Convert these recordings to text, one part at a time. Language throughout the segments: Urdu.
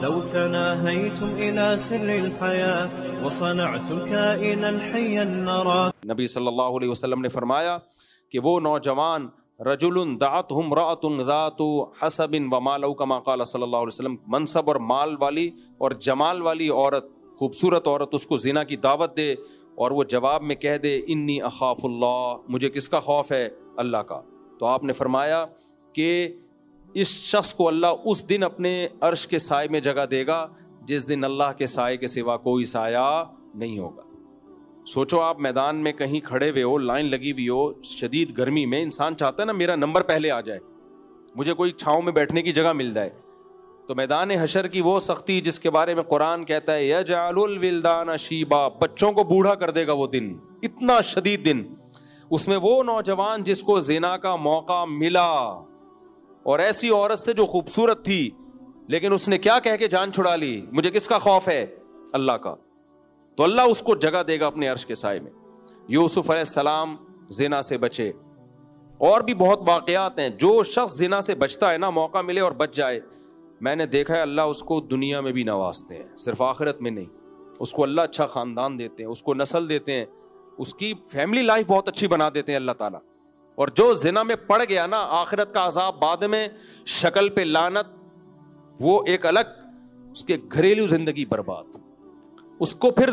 لو تناهيتم إلى سر الحياة وصنعتم كائنا حيا نرى. نبی صلی اللہ علیہ وسلم نے فرمایا کہ وہ نوجوان رجل دعته امرأة ذات حسب ومال، کما قال صلی اللہ علیہ وسلم، منصب اور مال والی اور جمال والی عورت، خوبصورت عورت اس کو زنا کی دعوت دے اور وہ جواب میں کہہ دے انی اخاف اللہ، مجھے کس کا خوف ہے؟ اللہ کا. تو آپ نے فرمایا کہ اس شخص کو اللہ اس دن اپنے عرش کے سائے میں جگہ دے گا جس دن اللہ کے سائے کے سوا کوئی سایہ نہیں ہوگا. سوچو آپ میدان میں کہیں کھڑے ہوئے ہو، لائن لگی ہوئی ہو، شدید گرمی میں، انسان چاہتا ہے نا میرا نمبر پہلے آ جائے، مجھے کوئی چھاؤں میں بیٹھنے کی جگہ مل جائے. تو میدان حشر کی وہ سختی جس کے بارے میں قرآن کہتا ہے یجعل الولدان شیبا، بچوں کو بوڑھا کر دے گا وہ دن، اتنا شدید دن. اس میں وہ نوجوان جس کو زنا کا موقع ملا اور ایسی عورت سے جو خوبصورت تھی، لیکن اس نے کیا کہہ کے جان چھڑا لی؟ مجھے کس کا خوف ہے؟ اللہ کا. تو اللہ اس کو جگہ دے گا اپنے عرش کے سائے میں. یوسف علیہ السلام زنا سے بچے، اور بھی بہت واقعات ہیں. جو شخص زنا سے بچتا ہے نا، موقع ملے اور بچ جائے، میں نے دیکھا ہے اللہ اس کو دنیا میں بھی نوازتے ہیں، صرف آخرت میں نہیں. اس کو اللہ اچھا خاندان دیتے ہیں، اس کو نسل دیتے ہیں، اس کی فیملی لائف بہت اچھی بنا دیتے ہیں اللہ تعالیٰ. اور جو زنا میں پڑ گیا نا، آخرت کا عذاب بعد میں، شکل پہ لعنت، وہ ایک الگ، اس کے گھریلو زندگی برباد، اس کو پھر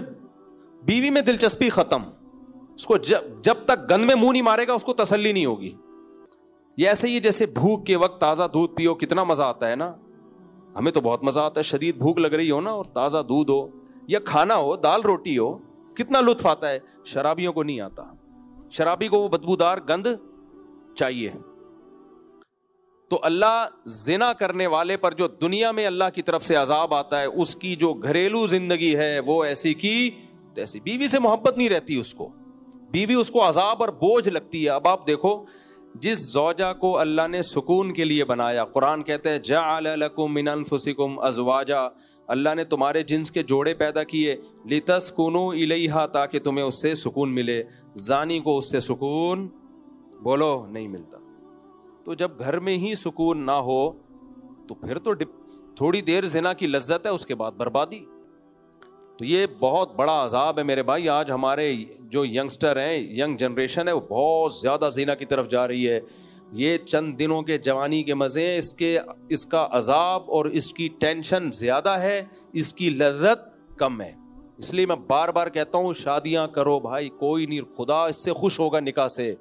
بیوی میں دلچسپی ختم، اس کو جب تک گند میں منہ نہیں مارے گا اس کو تسلی نہیں ہوگی. یہ ایسے ہی جیسے بھوک کے وقت تازہ دودھ پیو، کتنا مزہ آتا ہے نا، ہمیں تو بہت مزہ آتا ہے. شدید بھوک لگ رہی ہو نا اور تازہ دودھ ہو یا کھانا ہو، دال روٹی ہو، کتنا لطف آتا ہے. شرابیوں کو نہیں آتا، شرابی کو وہ بدبودار گند چاہیے. تو اللہ زنا کرنے والے پر جو دنیا میں اللہ کی طرف سے عذاب آتا ہے، اس کی جو گھریلو زندگی ہے وہ ایسی کی تیسی. بیوی سے محبت نہیں رہتی اس کو، بیوی اس کو عذاب اور بوجھ لگتی ہے. اب آپ دیکھو، جس زوجہ کو اللہ نے سکون کے لیے بنایا، قرآن کہتا ہے جعل لکم من انفسکم ازواجا، اللہ نے تمہارے جنس کے جوڑے پیدا کیے، لتسکنوا الیہا، تاکہ تمہیں اس سے سکون ملے. زانی کو اس سے سکون بولو نہیں ملتا. تو جب گھر میں ہی سکون نہ ہو تو پھر تو تھوڑی دیر زنا کی لذت ہے، اس کے بعد بربادی. تو یہ بہت بڑا عذاب ہے میرے بھائی. آج ہمارے جو ینگسٹر ہیں، ینگ جنریشن ہے، وہ بہت زیادہ زنا کی طرف جا رہی ہے. یہ چند دنوں کے جوانی کے مزے، اس کا عذاب اور اس کی ٹینشن زیادہ ہے، اس کی لذت کم ہے. اس لیے میں بار بار کہتا ہوں شادیاں کرو بھائی، کوئی نہیں، خدا اس سے خوش ہوگا نکاح سے.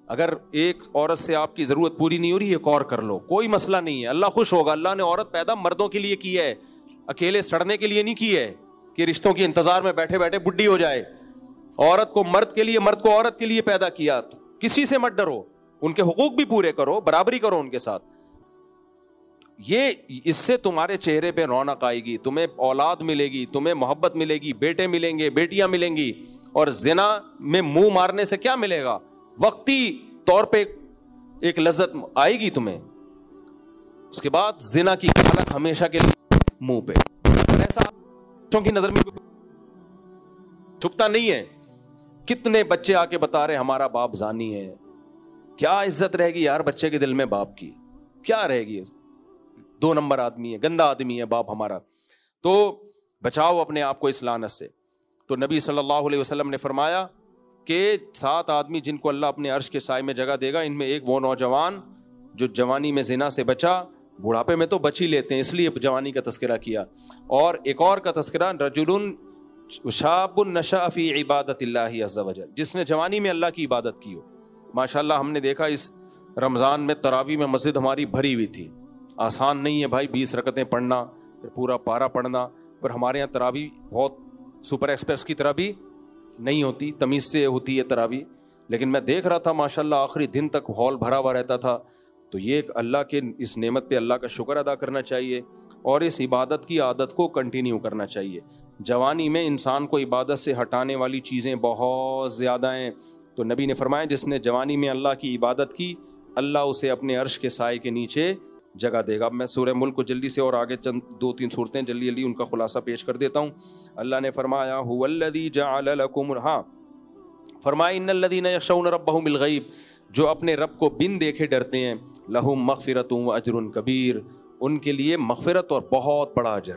اگر ایک عورت سے آپ کی ضرورت پوری نہیں ہو رہی، ایک اور کر لو، کوئی مسئلہ نہیں ہے، اللہ خوش ہوگا. اللہ نے عورت پیدا مردوں کے لیے کی ہے، اکیلے سڑنے کے لیے نہیں کی ہے کہ رشتوں کے انتظار میں بیٹھے بیٹھے بڈھی ہو جائے. عورت کو مرد کے لیے، مرد کو عورت کے لیے پیدا کیا. تو کسی سے مت ڈرو، ان کے حقوق بھی پورے کرو، برابری کرو ان کے ساتھ. یہ اس سے تمہارے چہرے پہ رونق آئے گی، تمہیں اولاد ملے گی، تمہیں محبت ملے گی، بیٹے ملیں گے، بیٹیاں ملیں گی. اور زنا میں منہ مارنے سے کیا ملے گا؟ وقتی طور پہ ایک لذت آئے گی تمہیں، اس کے بعد زنا کی حالت ہمیشہ کے لیے منہ پہ. ایسا بچوں کی نظر میں چھپتا نہیں ہے. کتنے بچے آ کے بتا رہے ہمارا باپ زانی ہے. کیا عزت رہے گی یار بچے کے دل میں باپ کی؟ کیا رہے گی؟ 2 نمبر آدمی ہے، گندا آدمی ہے باپ ہمارا. تو بچاؤ اپنے آپ کو اس لعنت سے. تو نبی صلی اللہ علیہ وسلم نے فرمایا کہ 7 آدمی جن کو اللہ اپنے عرش کے سائے میں جگہ دے گا، ان میں ایک وہ نوجوان جو جوانی میں زنا سے بچا. بڑھاپے میں تو بچ ہی لیتے ہیں، اس لیے جوانی کا تذکرہ کیا. اور ایک اور کا تذکرہ رجل شاب نشأ فی عبادت اللہ عز وجل، جس نے جوانی میں اللہ کی عبادت کی ہو. ماشاءاللہ ہم نے دیکھا اس رمضان میں تراویح میں مسجد ہماری بھری ہوئی تھی. آسان نہیں ہے بھائی 20 رکعتیں پڑھنا، پھر پورا پارا پڑھنا. پر ہمارے یہاں تراویح بہت سپر ایکسپریس کی طرح بھی نہیں ہوتی، تمیز سے ہوتی ہے تراویح. لیکن میں دیکھ رہا تھا ماشاءاللہ آخری دن تک ہال بھرا ہوا رہتا تھا. تو یہ اللہ کے اس نعمت پہ اللہ کا شکر ادا کرنا چاہیے اور اس عبادت کی عادت کو کنٹینیو کرنا چاہیے. جوانی میں انسان کو عبادت سے ہٹانے والی چیزیں بہت زیادہ ہیں. تو نبی نے فرمایا جس نے جوانی میں اللہ کی عبادت کی، اللہ اسے اپنے عرش کے سائے کے نیچے جگہ دے گا. میں سورہ ملک کو جلدی سے اور آگے چند 2-3 صورتیں جلدی ان کا خلاصہ پیش کر دیتا ہوں. اللہ نے فرمایا هو الذی جعل لکم، فرمایا ان الذین یخشون ربهم بالغیب، جو اپنے رب کو بن دیکھے ڈرتے ہیں، لہم مغفرۃ و اجر کبیر، ان کے لیے مغفرت اور بہت بڑا اجر.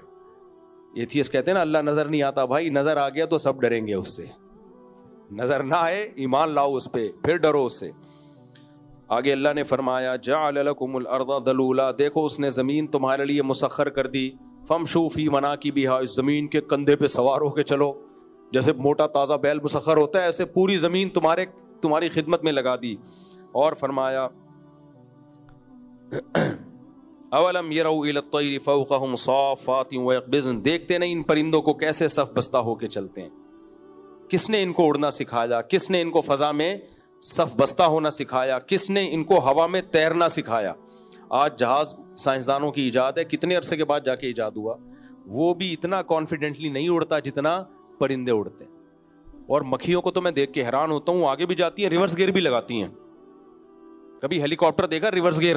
ایتھیسٹ کہتے ہیں نا اللہ نظر نہیں آتا. بھائی نظر آ گیا تو سب ڈریں گے اس سے. نظر نہ آئے ایمان لاؤ اس پہ, پھر ڈرو اس سے. آگے اللہ نے فرمایا جعل لکم الارض ذلولا, دیکھو اس نے زمین تمہارے لیے مسخر کر دی. فامشوا فی مناکبہا, اس زمین کے کندھے پہ سوار ہو کے چلو. جیسے موٹا تازہ بیل مسخر ہوتا ہے ایسے پوری زمین تمہاری خدمت میں لگا دی. اور فرمایا اولم یروا الی الطیر فوقہم صافات ویقبضن, دیکھتے نہیں ان پرندوں کو کیسے صف بستہ ہو کے چلتے ہیں. کس نے ان کو اڑنا سکھایا؟ کس نے ان کو فضا میں صف بستہ ہونا سکھایا؟ کس نے ان کو ہوا میں تیرنا سکھایا؟ آج جہاز سائنسدانوں کی ایجاد ہے, کتنے عرصے کے بعد جا کے ایجاد ہوا. وہ بھی اتنا کانفیڈنٹلی نہیں اڑتا جتنا پرندے اڑتے ہیں. اور مکھیوں کو تو میں دیکھ کے حیران ہوتا ہوں, آگے بھی جاتی ہیں, ریورس گیئر بھی لگاتی ہیں. کبھی ہیلی کاپٹر دیکھا ریورس گیئر؟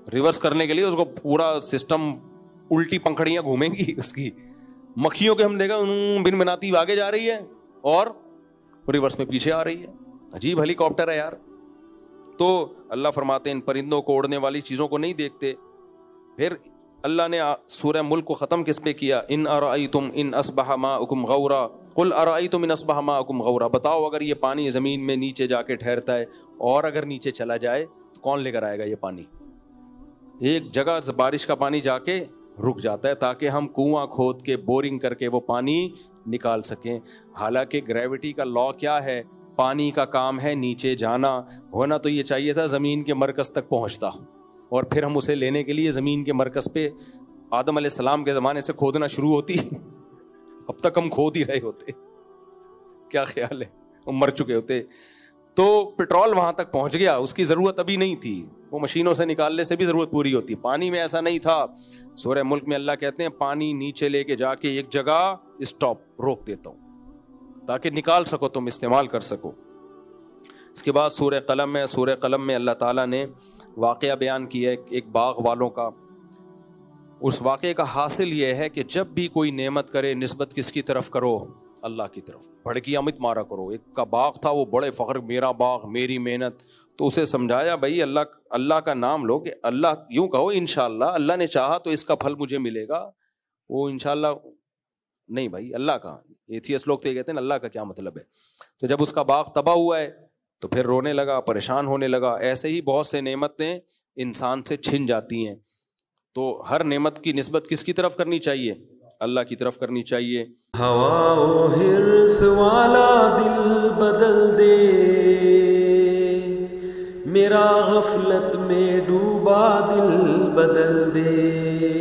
ریورس کرنے کے لیے اس کو پورا سسٹم, الٹی پنکھڑیاں گھومیں گی اس کی. مکھیوں کے ہم دیکھا بن بناتی آگے جا رہی ہے اور ریورس میں پیچھے آ رہی ہے. عجیب ہیلی کاپٹر ہے یار. تو اللہ فرماتے ہیں ان پرندوں کو, اڑنے والی چیزوں کو نہیں دیکھتے. پھر اللہ نے سورہ ملک کو ختم کس پہ کیا؟ ان ارأیتم ان اصبح ماؤکم غورا قل ارأیتم ان اصبح ماؤکم غورا, بتاؤ اگر یہ پانی زمین میں نیچے جا کے ٹھہرتا ہے اور اگر نیچے چلا جائے تو کون لے کر آئے گا یہ پانی؟ ایک جگہ بارش کا پانی جا کے رک جاتا ہے تاکہ ہم کنواں کھود کے بورنگ کر کے وہ پانی نکال سکیں. حالانکہ گریوٹی کا لا کیا ہے؟ پانی کا کام ہے نیچے جانا. ہونا تو یہ چاہیے تھا زمین کے مرکز تک پہنچتا, اور پھر ہم اسے لینے کے لیے زمین کے مرکز پہ آدم علیہ السلام کے زمانے سے کھودنا شروع ہوتی. اب تک ہم کھود ہی رہے ہوتے. کیا خیال ہے؟ ہم مر چکے ہوتے. تو پیٹرول وہاں تک پہنچ گیا, اس کی ضرورت ابھی نہیں تھی. وہ مشینوں سے نکالنے سے بھی ضرورت پوری ہوتی. پانی میں ایسا نہیں تھا. سورہ ملک میں اللہ کہتے ہیں پانی نیچے لے کے جا کے ایک جگہ اسٹاپ, روک دیتا ہوں تاکہ نکال سکو, تم استعمال کر سکو. اس کے بعد سورہ قلم ہے. سورہ قلم میں اللہ تعالیٰ نے واقعہ بیان کیا ہے ایک باغ والوں کا. اس واقعے کا حاصل یہ ہے کہ جب بھی کوئی نعمت کرے نسبت کس کی طرف کرو؟ اللہ کی طرف. بھڑکیاں مت مارا کرو. ایک کا باغ تھا, وہ بڑے فخر, میرا باغ میری محنت. تو اسے سمجھایا بھائی اللہ کا نام لو, کہ اللہ یوں کہو انشاءاللہ اللہ نے چاہا تو اس کا پھل مجھے ملے گا. وہ انشاءاللہ نہیں بھائی, اللہ کا. ایتھیسٹ لوگ تو یہ کہتے ہیں اللہ کا کیا مطلب ہے. تو جب اس کا باغ تباہ ہوا ہے تو پھر رونے لگا, پریشان ہونے لگا. ایسے ہی بہت سے نعمتیں انسان سے چھن جاتی ہیں. تو ہر نعمت کی نسبت کس کی طرف کرنی چاہیے؟ اللہ کی طرف کرنی چاہیے. ہوا و حرص والا دل بدل دے, میرا غفلت میں ڈوبا دل بدل دے.